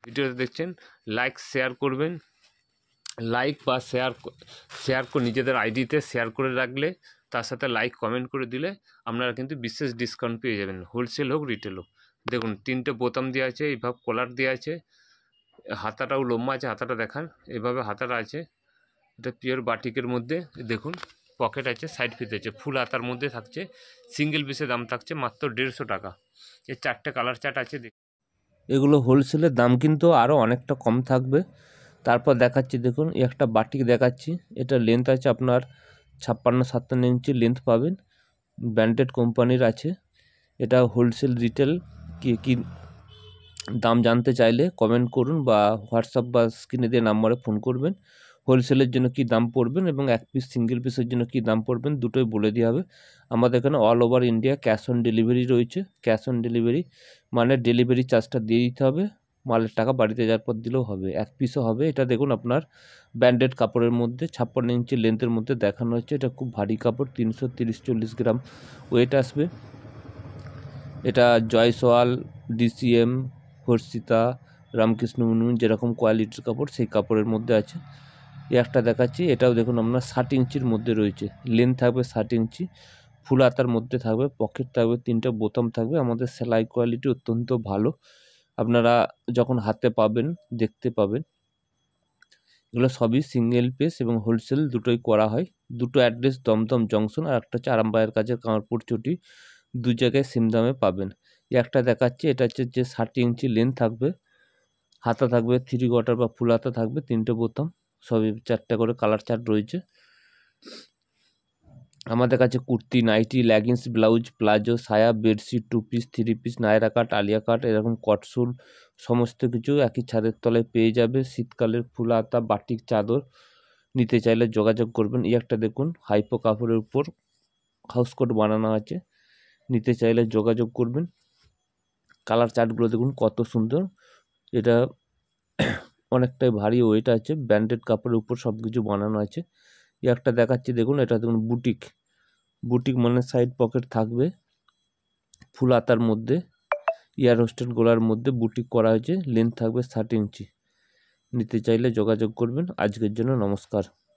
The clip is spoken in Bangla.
ভিডিওটা দেখছেন লাইক শেয়ার করবেন, লাইক বা শেয়ার করে নিজেদের আইডিতে শেয়ার করে রাখলে, তার সাথে লাইক কমেন্ট করে দিলে আপনারা কিন্তু বিশেষ ডিসকাউন্ট পেয়ে যাবেন, হোলসেল হোক রিটেল হোক। দেখুন 3টে বোতাম দেওয়া আছে, এইভাবে কলার দেওয়া আছে, হাতাটাও লম্বা আছে, হাতাটা দেখান, এভাবে হাতাটা আছে। এটা পিওর বাটিকের মধ্যে দেখুন পকেট আছে, সাইড ফিতে আছে, ফুল হাতার মধ্যে থাকছে। সিঙ্গেল পিসের দাম থাকছে মাত্র 150 টাকা। এই 4টে কালার চার্ট আছে। এগুলো হোলসেলের দাম কিন্তু আরও অনেকটা কম থাকবে। তারপর দেখাচ্ছি দেখুন, একটা বাটিক দেখাচ্ছি। এটা লেন্থ আছে আপনার 56-57 ইঞ্চি লেন্থ পাবেন, ব্র্যান্ডেড কোম্পানির আছে। এটা হোলসেল রিটেল কি দাম জানতে চাইলে কমেন্ট করুন বা হোয়াটসঅ্যাপ বা স্ক্রিনে দিয়ে নাম্বারে ফোন করবেন। হোলসেলের জন্য কি দাম পড়বেন এবং এক পিস সিঙ্গেল পিসের জন্য কি দাম পড়বেন দুটোই বলে দেওয়া হবে। আমাদের এখানে all over India cash on delivery রয়েছে। ক্যাশ অন ডেলিভারি মানে ডেলিভারি চার্জটা দিয়ে দিতে হবে, মালের টাকা বাড়িতে যাওয়ার পর দিলেও হবে, এক পিসও হবে। এটা দেখুন আপনার ব্র্যান্ডেড কাপড়ের মধ্যে 56 ইঞ্চি লেন্থের মধ্যে দেখানো হচ্ছে। এটা খুব ভারী কাপড়, 330-40 গ্রাম ওয়েট আসবে। এটা জয়সওয়াল, ডিসিএম, হর্ষিতা, রামকৃষ্ণ মুর্মু যেরকম কোয়ালিটির কাপড় সেই কাপড়ের মধ্যে আছে। একটা দেখাচ্ছি, এটাও দেখুন আপনার 60 ইঞ্চির মধ্যে রয়েছে, লেন্থ থাকবে 60 ইঞ্চি, ফুল হাতার মধ্যে থাকবে, পকেট থাকবে, 3টে বোতাম থাকবে। আমাদের সেলাই কোয়ালিটি অত্যন্ত ভালো, আপনারা যখন হাতে পাবেন দেখতে পাবেন। এগুলো সবই সিঙ্গেল পিস এবং হোলসেল দুটোই করা হয়। দুটো অ্যাড্রেস দমদম জংশন, আর একটা হচ্ছে আরামবাগের কাছে কামারপুর চটি, দু জায়গায় সেম দামে পাবেন। একটা দেখাচ্ছি, এটা হচ্ছে যে 60 ইঞ্চি লেন্থ থাকবে, হাতা থাকবে 3/4 বা ফুল হাতা থাকবে, 3টে বোতাম, সবই 4টে করে কালার চার্ট রয়েছে। আমাদের কাছে kurti, nightie, leggings, blouse, palazzo, সায়া, bedsheet, 2 piece, 3 piece, Naira cut, Alia cut, এরকম কটসুল সমস্ত কিছু একই ছাদের তলায় পেয়ে যাবে। শীতকালের ফুল হাতা বাটিক চাদর নিতে চাইলে যোগাযোগ করবেন। এই একটা দেখুন হাইপো কাপড়ের উপর হাউস কোট বানানো আছে, নিতে চাইলে যোগাযোগ করবেন। কালার চার্টগুলো দেখুন কত সুন্দর। এটা অনেকটাই ভারী ওয়েট আছে, ব্র্যান্ডেড কাপড়ের উপর সব কিছু বানানো আছে। এই একটা দেখাচ্ছি দেখুন, এটা দেখুন বুটিক, বুটিক মানে সাইড পকেট থাকবে, ফুল হাতার মধ্যে ইয়ার হোস্টেল গলার মধ্যে বুটিক করা হয়েছে, লেন্থ থাকবে 60 ইঞ্চি। নিতে চাইলে যোগাযোগ করবেন। আজকের জন্য নমস্কার।